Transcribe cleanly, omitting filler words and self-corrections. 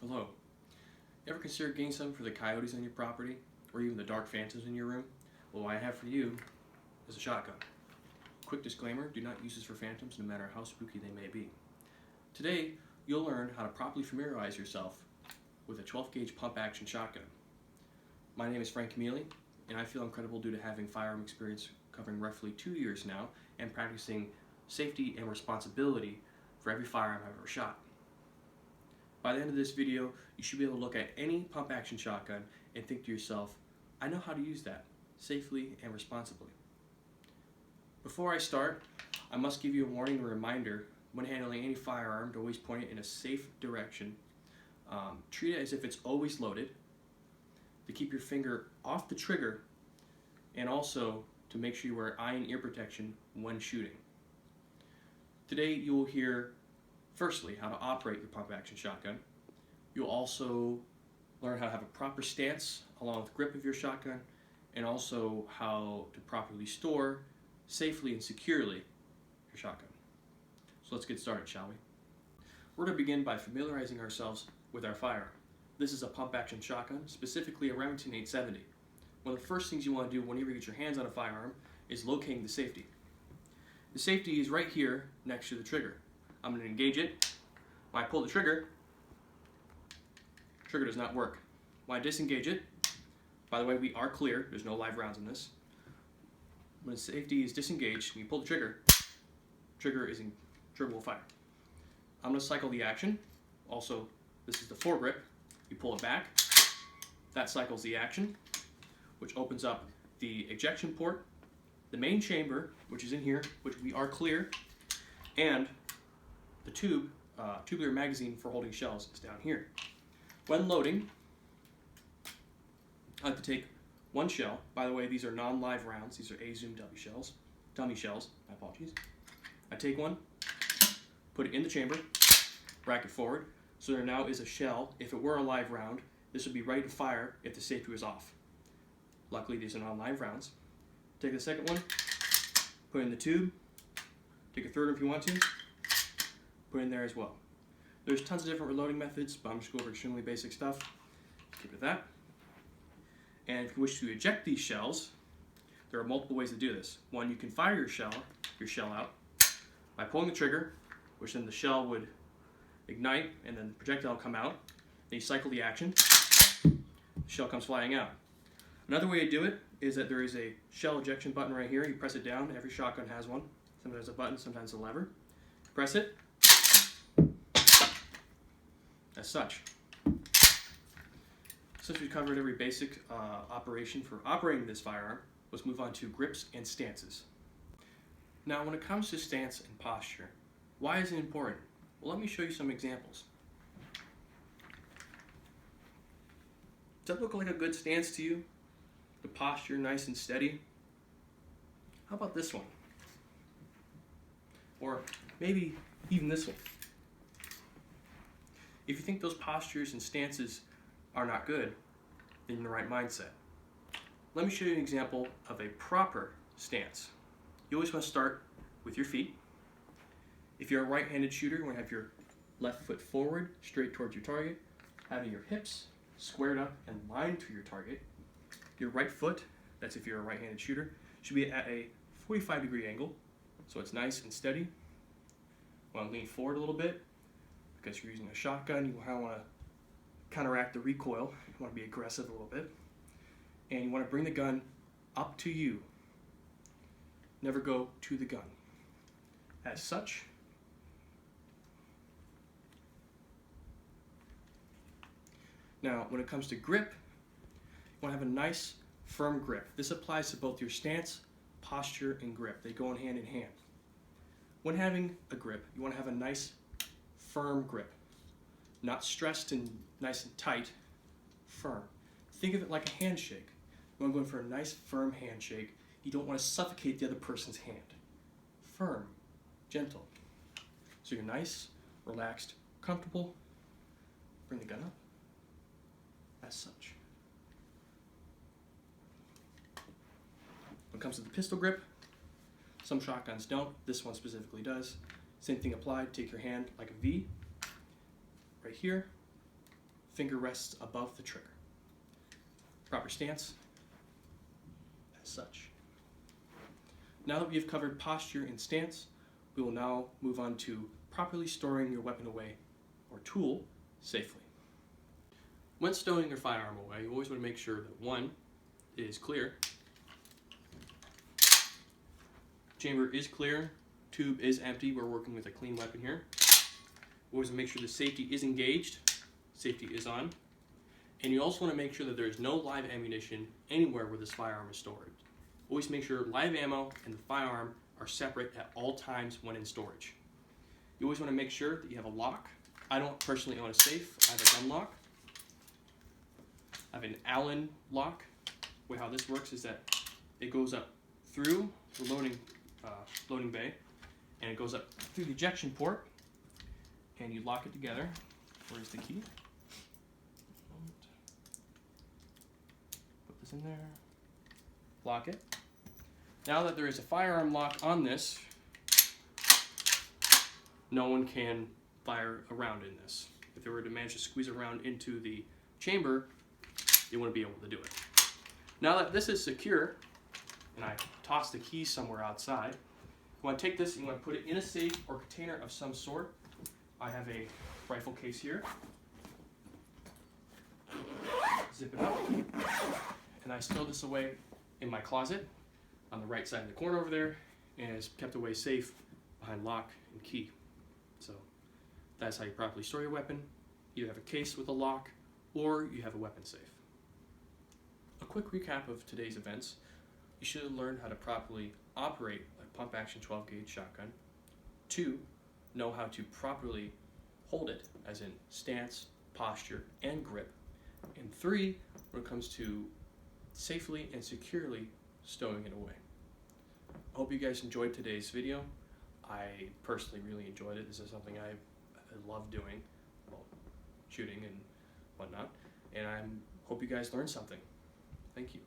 Hello. Ever consider getting some for the coyotes on your property, or even the dark phantoms in your room? Well, what I have for you is a shotgun. Quick disclaimer, do not use this for phantoms no matter how spooky they may be. Today, you'll learn how to properly familiarize yourself with a 12 gauge pump action shotgun. My name is Frank Mealy, and I feel incredible due to having firearm experience covering roughly 2 years now and practicing safety and responsibility for every firearm I've ever shot. By the end of this video, you should be able to look at any pump action shotgun and think to yourself, I know how to use that safely and responsibly. Before I start, I must give you a warning and reminder when handling any firearm to always point it in a safe direction. Treat it as if it's always loaded, to keep your finger off the trigger, and also to make sure you wear eye and ear protection when shooting. Today you will hear firstly how to operate your pump action shotgun. You'll also learn how to have a proper stance along with grip of your shotgun, and also how to properly store safely and securely your shotgun. So let's get started, shall we? We're going to begin by familiarizing ourselves with our firearm. This is a pump action shotgun, specifically a Remington 870. One of the first things you want to do whenever you get your hands on a firearm is locating the safety. The safety is right here next to the trigger. I'm going to engage it. When I pull the trigger does not work. When I disengage it, by the way, we are clear, there's no live rounds in this. When the safety is disengaged, when you pull the trigger will fire. I'm going to cycle the action. Also, this is the foregrip. You pull it back, that cycles the action, which opens up the ejection port, the main chamber, which is in here, which we are clear, and the tubular magazine for holding shells is down here. When loading, I like to take one shell. By the way, these are non-live rounds. These are A-Zoom dummy shells. My apologies. I take one, put it in the chamber, rack it forward. So there now is a shell. If it were a live round, this would be ready to fire if the safety was off. Luckily, these are non-live rounds. Take the second one, put it in the tube. Take a third one if you want to. Put in there as well. There's tons of different reloading methods, but I'm just going over extremely basic stuff. Keep it at that. And if you wish to eject these shells, there are multiple ways to do this. One, you can fire your shell out by pulling the trigger, which then the shell would ignite and then the projectile will come out. Then you cycle the action, the shell comes flying out. Another way to do it is that there is a shell ejection button right here. You press it down. Every shotgun has one. Sometimes a button, sometimes a lever. Press it. As such. Since we've covered every basic operation for operating this firearm, let's move on to grips and stances. Now, when it comes to stance and posture, why is it important? Well, let me show you some examples. Does that look like a good stance to you? The posture nice and steady? How about this one? Or maybe even this one. If you think those postures and stances are not good, then you're in the right mindset. Let me show you an example of a proper stance. You always want to start with your feet. If you're a right-handed shooter, you want to have your left foot forward, straight towards your target, having your hips squared up and lined to your target. Your right foot, that's if you're a right-handed shooter, should be at a 45-degree angle, so it's nice and steady. You want to lean forward a little bit, because you're using a shotgun, you want to counteract the recoil. You want to be aggressive a little bit. And you want to bring the gun up to you. Never go to the gun. As such, now when it comes to grip, you want to have a nice, firm grip. This applies to both your stance, posture, and grip. They go hand in hand. When having a grip, you want to have a nice, firm grip. Not stressed and nice and tight, firm. Think of it like a handshake. You want to go in for a nice, firm handshake. You don't want to suffocate the other person's hand. Firm, gentle. So you're nice, relaxed, comfortable. Bring the gun up. As such. When it comes to the pistol grip, some shotguns don't. This one specifically does. Same thing applied. Take your hand like a V, right here, finger rests above the trigger. Proper stance, as such. Now that we have covered posture and stance, we will now move on to properly storing your weapon away or tool safely. When stowing your firearm away, you always want to make sure that one, it is clear, chamber is clear, tube is empty, we're working with a clean weapon here. Always make sure the safety is engaged, safety is on, and you also want to make sure that there is no live ammunition anywhere where this firearm is stored. Always make sure live ammo and the firearm are separate at all times when in storage. You always want to make sure that you have a lock. I don't personally own a safe, I have a gun lock. I have an Allen lock, where how this works is that it goes up through the loading bay, and it goes up through the ejection port, and you lock it together. Where's the key? Put this in there, lock it. Now that there is a firearm lock on this, no one can fire around in this. If they were to manage to squeeze around into the chamber, you wouldn't be able to do it. Now that this is secure, and I toss the key somewhere outside, you want to take this and you want to put it in a safe or container of some sort. I have a rifle case here. Zip it up, and I stow this away in my closet on the right side in the corner over there, and it's kept away safe behind lock and key. So that's how you properly store your weapon. You have a case with a lock, or you have a weapon safe. A quick recap of today's events. You should have learned how to properly operate a pump-action 12-gauge shotgun. 2, know how to properly hold it, as in stance, posture, and grip. And 3, when it comes to safely and securely stowing it away. I hope you guys enjoyed today's video. I personally really enjoyed it. This is something I love doing, well, shooting and whatnot. And I hope you guys learned something. Thank you.